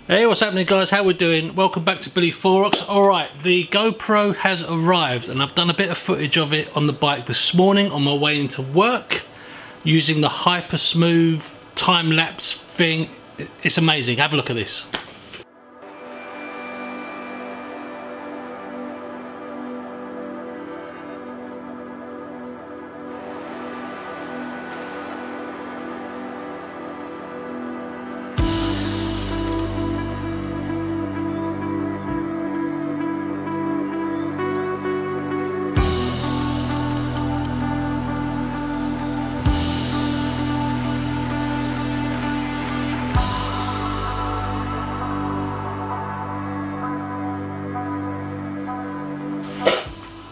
Hey, what's happening guys? How we doing? Welcome back to Billy Forex. Alright, the GoPro has arrived and I've done a bit of footage of it on the bike this morning on my way into work using the hyper smooth time-lapse thing. It's amazing. Have a look at this.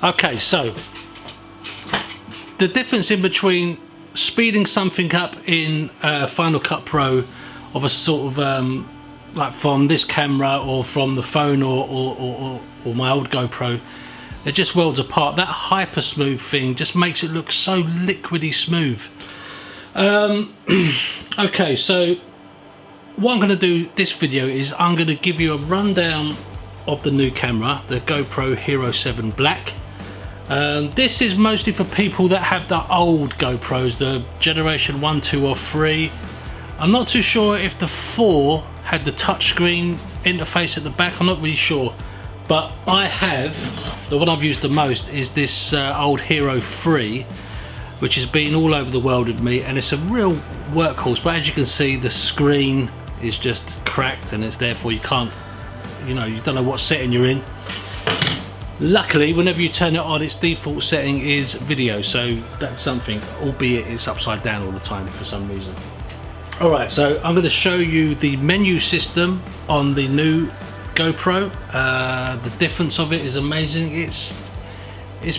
Okay, so the difference in between speeding something up in Final Cut Pro of a sort of like from this camera or from the phone or my old GoPro, they're just worlds apart. That hyper smooth thing just makes it look so liquidy smooth. Okay, so what I'm going to do this video is I'm going to give you a rundown of the new camera, the GoPro Hero 7 Black. This is mostly for people that have the old GoPros, the generation 1, 2 or 3. I'm not too sure if the 4 had the touchscreen interface at the back, I'm not really sure. But I have, the one I've used the most is this old Hero 3, which has been all over the world with me, and it's a real workhorse. But as you can see, the screen is just cracked and it's therefore you can't, you don't know what setting you're in. Luckily, whenever you turn it on, its default setting is video, so that's something, albeit it's upside down all the time for some reason. Alright, so I'm going to show you the menu system on the new GoPro. The difference of it is amazing. It's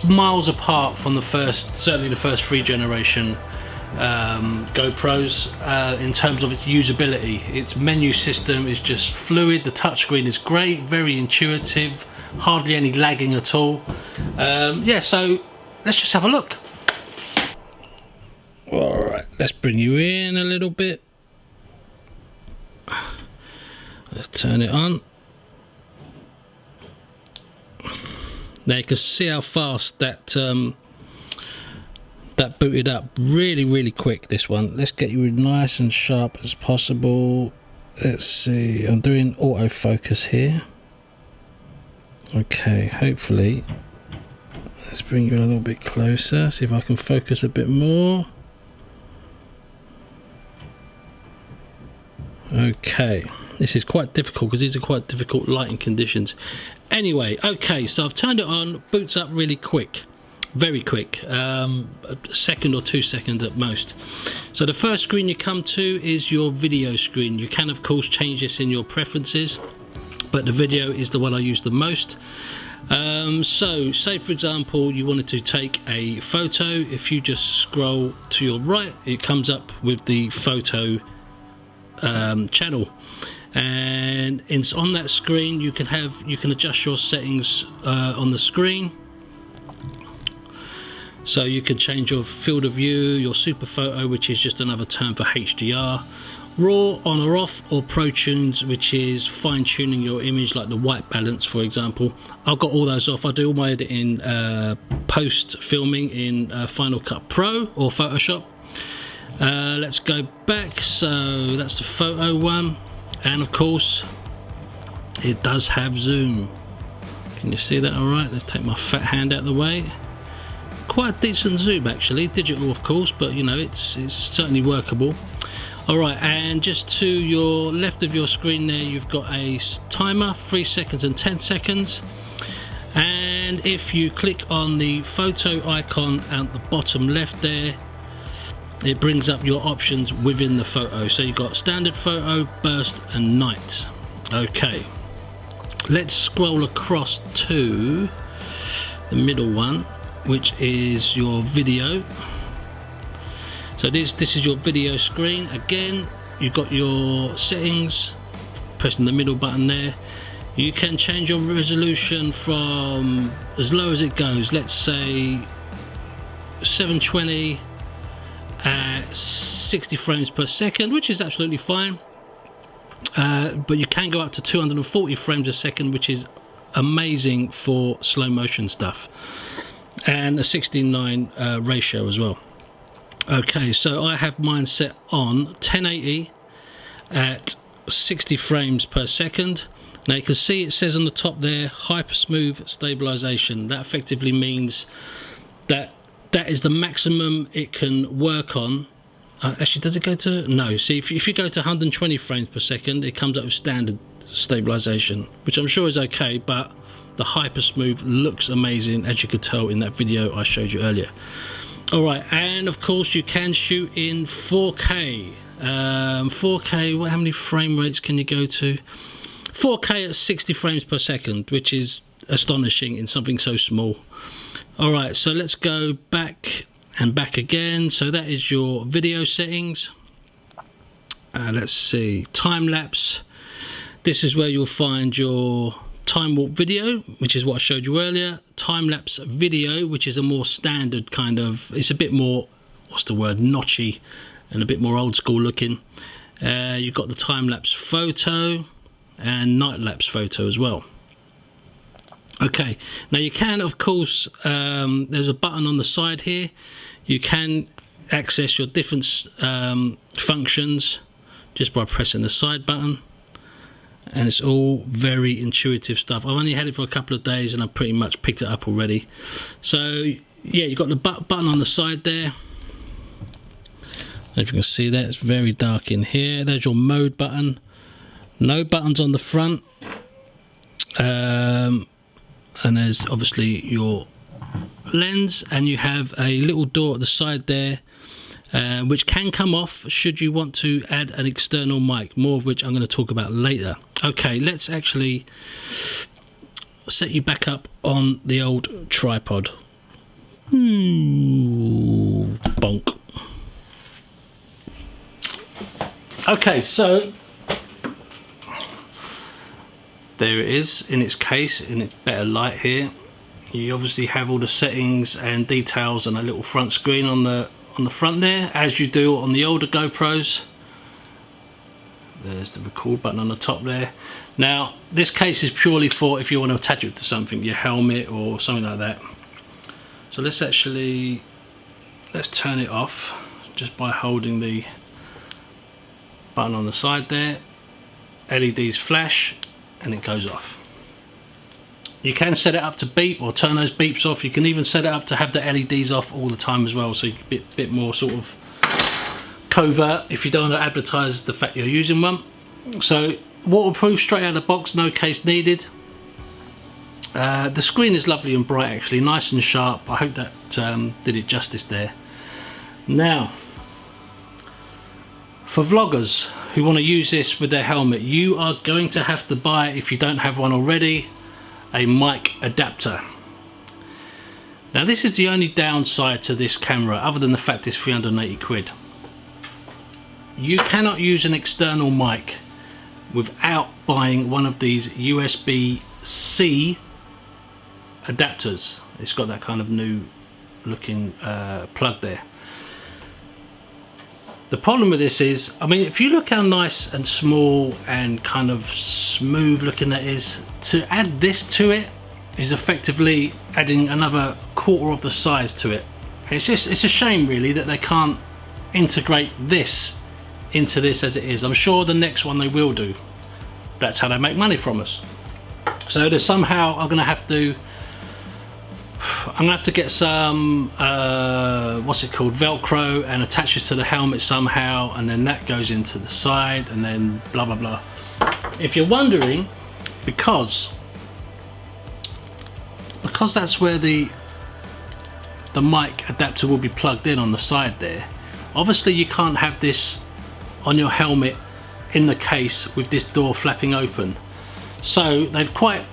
miles apart from the first, certainly the first 3 generation GoPros in terms of its usability. Its menu system is just fluid, the touchscreen is great, very intuitive, hardly any lagging at all. Yeah, so let's just have a look. Alright, let's bring you in a little bit. Let's turn it on. Now you can see how fast that that booted up. Really quick, this one. Let's get you nice and sharp as possible. Let's see, I'm doing autofocus here. Okay, hopefully, let's bring you a little bit closer, see if I can focus a bit more. Okay, this is quite difficult because these are quite difficult lighting conditions. Anyway, okay, so I've turned it on, boots up really quick, very quick, a second or 2 seconds at most. So the first screen you come to is your video screen. You can of course change this in your preferences, but the video is the one I use the most. So say for example you wanted to take a photo, if you just scroll to your right it comes up with the photo channel, and it's on that screen. You can adjust your settings on the screen, so you can change your field of view, your super photo, which is just another term for HDR, RAW on or off, or Pro Tunes, which is fine-tuning your image, like the white balance for example. I've got all those off. I do all my editing post filming in Final Cut Pro or Photoshop. Let's go back. So that's the photo one, and of course it does have zoom. Can you see that all right? Let's take my fat hand out of the way. Quite a decent zoom actually, digital of course, but it's certainly workable. Alright, and just to your left of your screen there you've got a timer, 3 seconds and 10 seconds, and if you click on the photo icon at the bottom left there, it brings up your options within the photo. So you've got standard photo, burst and night. Okay, let's scroll across to the middle one, which is your video. So this is your video screen. Again, you've got your settings, pressing the middle button there. You can change your resolution from as low as it goes, let's say 720 at 60 frames per second, which is absolutely fine. but you can go up to 240 frames a second, which is amazing for slow motion stuff, and a 16:9 ratio as well. Okay, so I have mine set on 1080 at 60 frames per second. Now you can see it says on the top there, hyper smooth stabilization. That effectively means that that is the maximum it can work on. Actually, does it go to? No. See, if you go to 120 frames per second, it comes up with standard stabilization, which I'm sure is okay, but the hyper smooth looks amazing, as you could tell in that video I showed you earlier. Alright, and of course you can shoot in 4K. 4K, how many frame rates can you go to? 4K at 60 frames per second, which is astonishing in something so small. Alright, so let's go back and back again. So that is your video settings. Let's see, time lapse. This is where you'll find your time warp video, which is what I showed you earlier. Time lapse video, which is a more standard kind of, it's a bit more, what's the word, notchy and a bit more old school looking. You've got the time lapse photo and night lapse photo as well. Okay, now you can, of course, there's a button on the side here. You can access your different functions just by pressing the side button, and it's all very intuitive stuff. I've only had it for a couple of days and I've pretty much picked it up already. So yeah, you've got the button on the side there. If you can see that, it's very dark in here. There's your mode button. No buttons on the front. And there's obviously your lens, and you have a little door at the side there, which can come off should you want to add an external mic, more of which I'm going to talk about later. Okay, let's actually set you back up on the old tripod. Ooh, bonk. Okay, so there it is in its case, in its better light here. You obviously have all the settings and details and a little front screen on the front there, as you do on the older GoPros. There's the record button on the top there. Now this case is purely for if you want to attach it to something, your helmet or something like that. So let's turn it off just by holding the button on the side there. LEDs flash and it goes off. You can set it up to beep or turn those beeps off. You can even set it up to have the LEDs off all the time as well, so you can be a bit more sort of covert if you don't want to advertise the fact you're using one. So waterproof straight out of the box, no case needed. The screen is lovely and bright, actually, nice and sharp. I hope that did it justice there. Now, for vloggers who want to use this with their helmet, you are going to have to buy, if you don't have one already, a mic adapter. Now this is the only downside to this camera, other than the fact it's 380 quid. You cannot use an external mic without buying one of these USB-C adapters. It's got that kind of new looking plug there. The problem with this is, I mean, if you look how nice and small and kind of smooth looking that is, to add this to it is effectively adding another quarter of the size to it. It's a shame really that they can't integrate this into this as it is. I'm sure the next one they will do. That's how they make money from us. So there's somehow I'm gonna have to get some what's it called, Velcro, and attach it to the helmet somehow, and then that goes into the side, and then blah blah blah. If you're wondering, because that's where the mic adapter will be plugged in on the side there. Obviously you can't have this on your helmet in the case with this door flapping open, so they've quite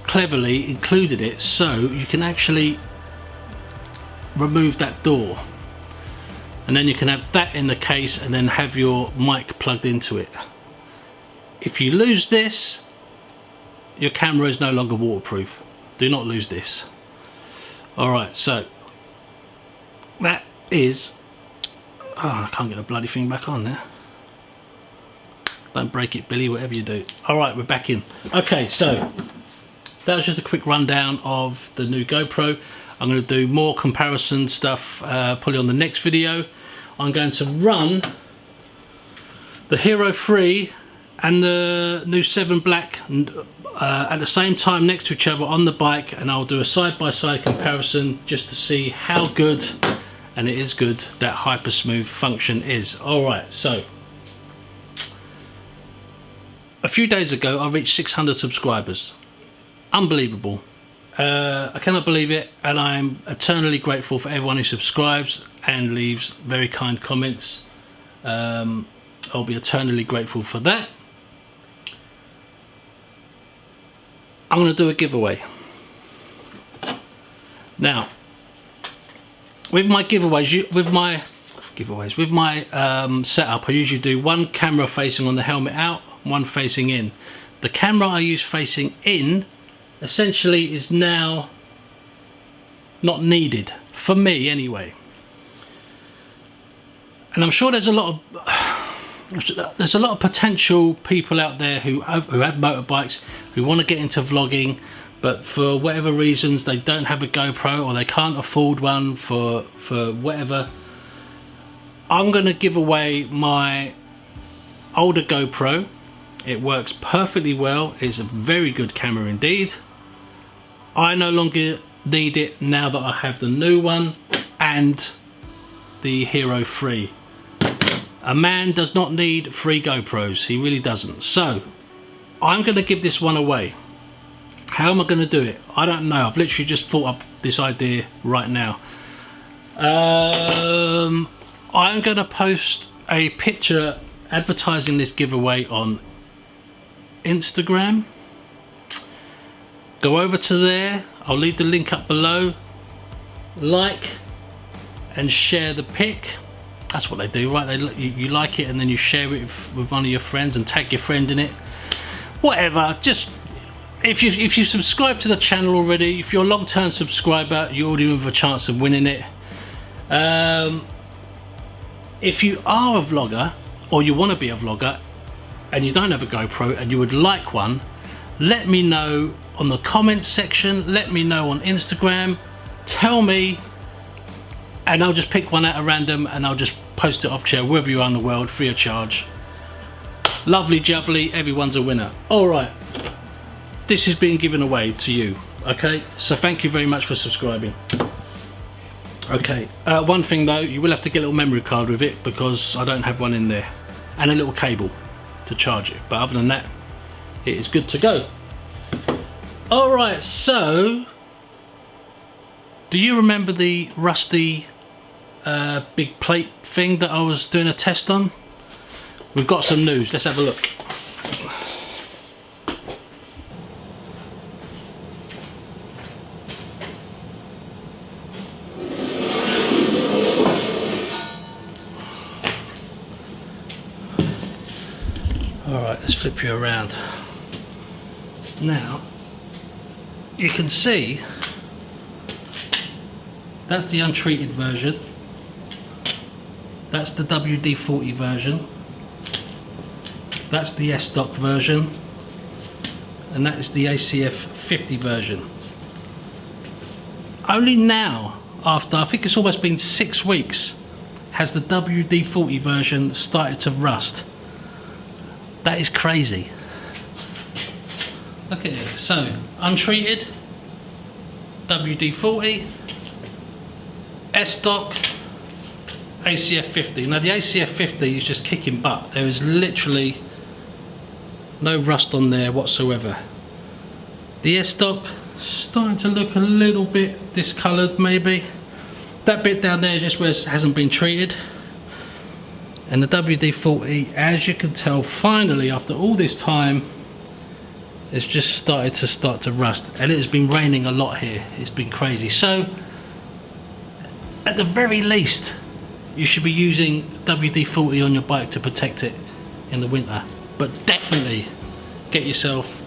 cleverly included it so you can actually remove that door, and then you can have that in the case and then have your mic plugged into it. If you lose this, your camera is no longer waterproof. Do not lose this. Alright, so that is, oh, I can't get the bloody thing back on there. Don't break it, Billy, whatever you do. All right, we're back in. Okay, so that was just a quick rundown of the new GoPro. I'm going to do more comparison stuff probably on the next video. I'm going to run the Hero 3 and the new 7 Black at the same time next to each other on the bike, and I'll do a side-by-side comparison just to see how good, and it is good, that hyper smooth function is. Alright, so a few days ago I reached 600 subscribers. Unbelievable. I cannot believe it, and I'm eternally grateful for everyone who subscribes and leaves very kind comments. I'll be eternally grateful for that. I'm going to do a giveaway. Now, with my giveaways, with my setup, I usually do one camera facing on the helmet out, one facing in. The camera I use facing in essentially is now not needed, for me anyway. And I'm sure there's a lot of potential people out there who have motorbikes, who want to get into vlogging, but for whatever reasons they don't have a GoPro or they can't afford one for whatever. I'm going to give away my older GoPro. It works perfectly well. It's a very good camera indeed. I no longer need it now that I have the new one and the Hero 3. A man does not need 3 GoPros, he really doesn't. So I'm going to give this one away. How am I going to do it? I don't know. I've literally just thought up this idea right now. I'm going to post a picture advertising this giveaway on Instagram. Go over to there, I'll leave the link up below. Like and share the pic. That's what they do, right? You like it and then you share it with one of your friends and tag your friend in it. Whatever, just if you subscribe to the channel already, if you're a long-term subscriber, you already have a chance of winning it. If you are a vlogger or you want to be a vlogger and you don't have a GoPro and you would like one, let me know on the comments section, let me know on Instagram, tell me, and I'll just pick one out at random and I'll just post it off chair wherever you are in the world, free of charge. Lovely jubbly, everyone's a winner. Alright, this is being given away to you, okay? So thank you very much for subscribing. Okay, one thing though, you will have to get a little memory card with it because I don't have one in there, and a little cable to charge it, but other than that, it is good to go. Alright, so do you remember the rusty big plate thing that I was doing a test on? We've got some news, let's have a look. Alright, let's flip you around. Now, you can see that's the untreated version, that's the WD-40 version, that's the S-Stock version, and that is the ACF 50 version. Only now, after I think it's almost been 6 weeks, has the WD-40 version started to rust. That is crazy. Look at it. So, untreated, WD-40, S-Stock, ACF 50. Now the ACF 50 is just kicking butt. There is literally no rust on there whatsoever. The S-Stock starting to look a little bit discoloured maybe. That bit down there is just where it hasn't been treated. And the WD-40, as you can tell, finally after all this time, it's just started to rust, and it has been raining a lot here. It's been crazy. So at the very least you should be using WD-40 on your bike to protect it in the winter, but definitely get yourself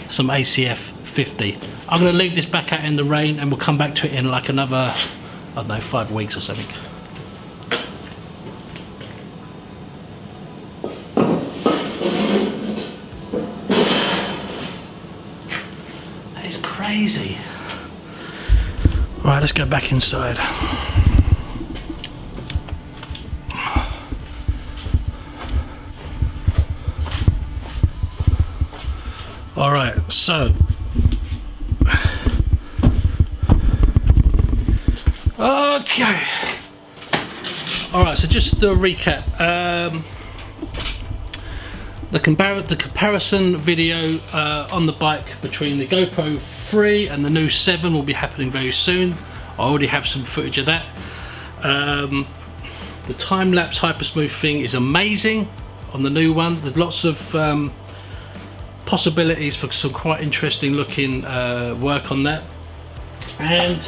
some ACF 50. I'm going to leave this back out in the rain and we'll come back to it in like another, I don't know, 5 weeks or something. lazy. Right, let's go back inside. All right, so okay. All right, so just to recap, the comparison video on the bike between the GoPro 3 and the new 7 will be happening very soon. I already have some footage of that. The time-lapse hypersmooth thing is amazing on the new one. There's lots of possibilities for some quite interesting looking work on that. And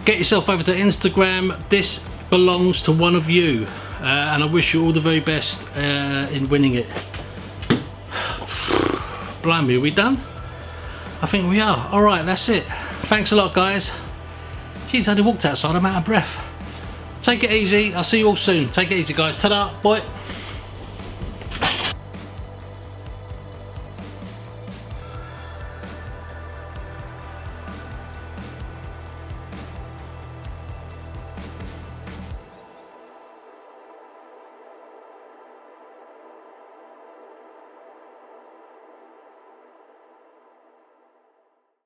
get yourself over to Instagram. This belongs to one of you, and I wish you all the very best in winning it. Blimey, are we done? I think we are. All right, that's it. Thanks a lot, guys. Jeez, I only walked outside, I'm out of breath. Take it easy. I'll see you all soon. Take it easy, guys. Ta-da, bye.